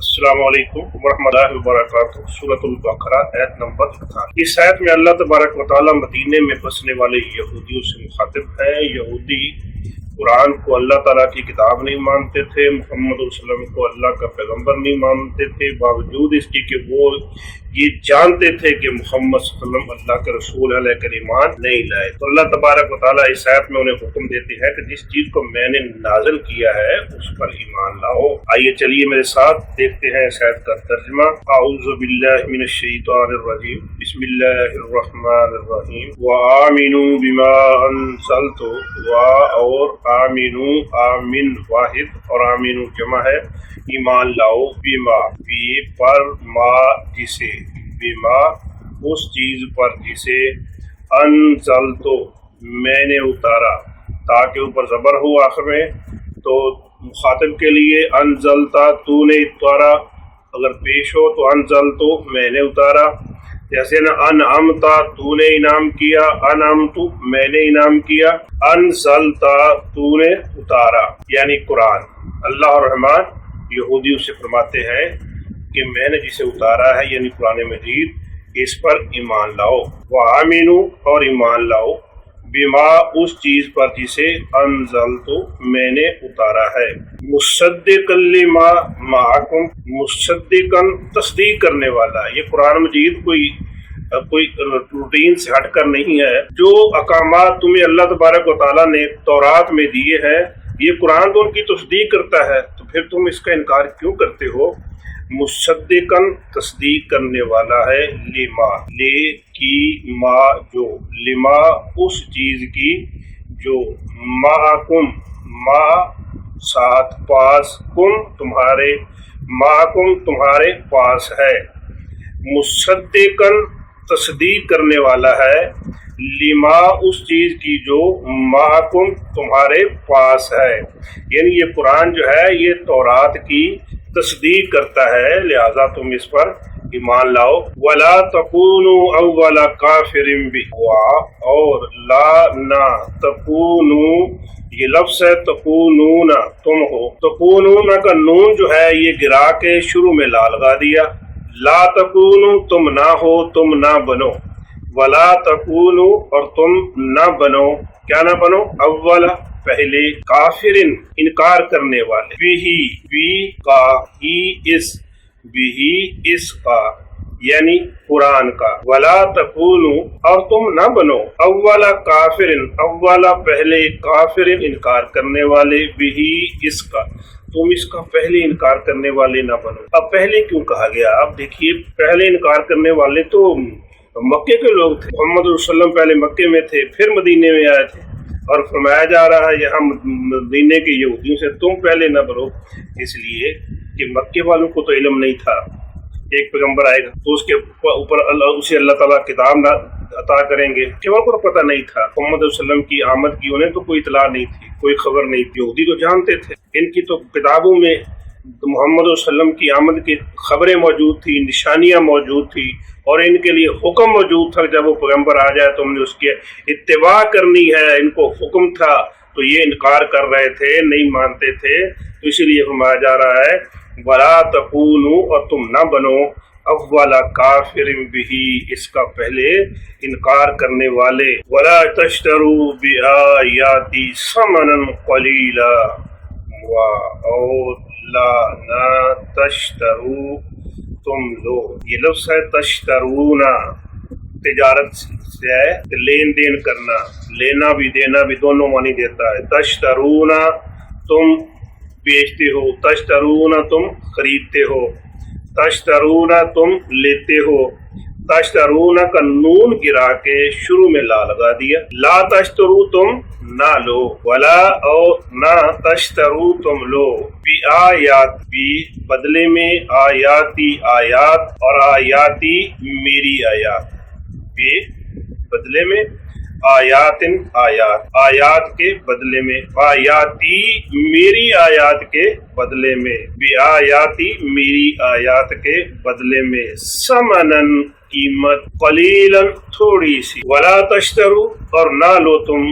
السلام علیکم ورحمۃ اللہ وبرکاتہ۔ سورۃ البقرہ آیت نمبر 48۔ اس آیت میں اللہ تبارک و تعالیٰ مدینے میں بسنے والے یہودیوں سے مخاطب ہیں۔ یہودی قرآن کو اللہ تعالیٰ کی کتاب نہیں مانتے تھے، محمد صلی اللہ علیہ وسلم کو اللہ کا پیغمبر نہیں مانتے تھے، باوجود اس کی کہ وہ یہ جانتے تھے کہ محمد صلی اللہ علیہ وسلم اللہ کے رسول علیہ کر ایمان نہیں لائے۔ تو اللہ تبارک و تعالیٰ اس آیت میں انہیں حکم دیتے ہیں کہ جس چیز کو میں نے نازل کیا ہے اس پر ایمان لاؤ۔ آئیے چلیے میرے ساتھ دیکھتے ہیں اس آیت کا ترجمہ۔ اعوذ باللہ من الشیطان الرجیم، بسم اللہ الرحمن الرحیم۔ وآمنوا بما انزلت، اور آمنوا آمن واحد اور آمنوا جمع ہے، ایمان لاؤ، بما بھی پر، ما جسے، بما اس چیز پر جسے، انزلت میں نے اتارا، تاکہ اوپر زبر ہو آخر میں تو مخاطب کے لیے انزلتا تو نے اتارا، اگر پیش ہو تو انزلتو میں نے اتارا، جیسے نا انعمتا تو نے انعام کیا، انعمتو میں نے انعام کیا، انزلتا تو نے اتارا یعنی قرآن۔ اللہ الرحمن یہودیوں سے فرماتے ہیں کہ میں نے جسے اتارا ہے یعنی قرآن مجید، اس پر ایمان لاؤ۔ وآمنوا اور ایمان لاؤ، بما اس چیز پر جسے انزلتو میں نے اتارا ہے، مصدقا لما معکم، مصدقا تصدیق کرنے والا۔ یہ قرآن مجید کوئی روٹین سے ہٹ کر نہیں ہے۔ جو احکامات تمہیں اللہ تبارک و تعالیٰ نے تورات میں دیے ہیں، یہ قرآن تو ان کی تصدیق کرتا ہے، تو پھر تم اس کا انکار کیوں کرتے ہو؟ مصدقا تصدیق کرنے والا ہے، لما لے کی، ما جو، لما اس چیز کی جو، معکم ما ساتھ، پاس، کم تمہارے، معکم تمہارے پاس ہے، مصدقا تصدیق کرنے والا ہے، لما اس چیز کی جو، معکم تمہارے پاس ہے۔ یعنی یہ قرآن جو ہے یہ تورات کی تصدیق کرتا ہے، لہذا تم اس پر ایمان لاؤ۔ وَلَا تَكُونُوا أَوَّلَ كَافِرٍ بِهِ، اور لا نہ، تَكُونُوا یہ لفظ ہے، تَكُونُونَ تم ہو، تَكُونُونَ کا نون جو ہے یہ گرا کے شروع میں لا لگا دیا، لا تَكُونُوا تم نہ ہو، تم نہ بنو، وَلَا تَكُونُوا اور تم نہ بنو، کیا نہ بنو؟ اول پہلے، کافرن انکار کرنے والے، بھی کا ہی اس، بھی اس کا یعنی قرآن کا، ولا تکونوا اور تم نہ بنو، اول کافرن اول پہلے، کافرن انکار کرنے والے، بھی اس کا تم اس کا پہلے انکار کرنے والے نہ بنو۔ اب پہلے کیوں کہا گیا؟ اب دیکھیے پہلے انکار کرنے والے تو مکے کے لوگ تھے، محمد صلی اللہ علیہ وسلم پہلے مکے میں تھے، پھر مدینے میں آئے تھے، اور فرمایا جا رہا ہے یہاں مدینے کے یہودیوں سے تم پہلے نہ بنو، اس لیے کہ مکے والوں کو تو علم نہیں تھا ایک پیغمبر آئے گا تو اس کے اوپر اسے اللہ تعالیٰ کتاب نہ عطا کریں گے، کہ وہ کو پتہ نہیں تھا محمد صلی اللہ علیہ وسلم کی آمد کی، انہیں تو کوئی اطلاع نہیں تھی، کوئی خبر نہیں تھی۔ یہودی تو جانتے تھے، ان کی تو کتابوں میں محمد صلی اللہ علیہ وسلم کی آمد کی خبریں موجود تھی، نشانیاں موجود تھی، اور ان کے لیے حکم موجود تھا، جب وہ پیغمبر آ جائے تو ہم نے اس کی اتباع کرنی ہے، ان کو حکم تھا، تو یہ انکار کر رہے تھے، نہیں مانتے تھے، تو اسی لیے فرمایا جا رہا ہے وَلَا تَكُونُوا اور تم نہ بنو، اول کافر بہ اس کا پہلے انکار کرنے والے، وَلَا تَشْتَرُوا بِآيَاتِي ثَمَنًا قَلِيلًا، اور لا نہ، تشترو تم لو، یہ لفظ ہے تشترون، تجارت سے ہے، لین دین کرنا، لینا بھی دینا بھی دونوں معنی دیتا ہے۔ تشترون تم بیچتے ہو، تشترون تم خریدتے ہو، تشترون تم لیتے ہو، تشترون کا نون گرا کے شروع میں لا لگا دیا، لا تشترو تم نہ لو، ولا اور نہ، تشترو تم لو، بی آیات بھی بدلے میں، آیاتی آیات، اور آیاتی میری آیات، بی بدلے میں، آیاتن آیات، آیات کے بدلے میں، آیاتی میری آیات کے بدلے میں، بی آیاتی میری آیات کے بدلے میں، ثمنن قیمت، قلیلاً تھوڑی سی، ولا تشترو اور نہ لو تم،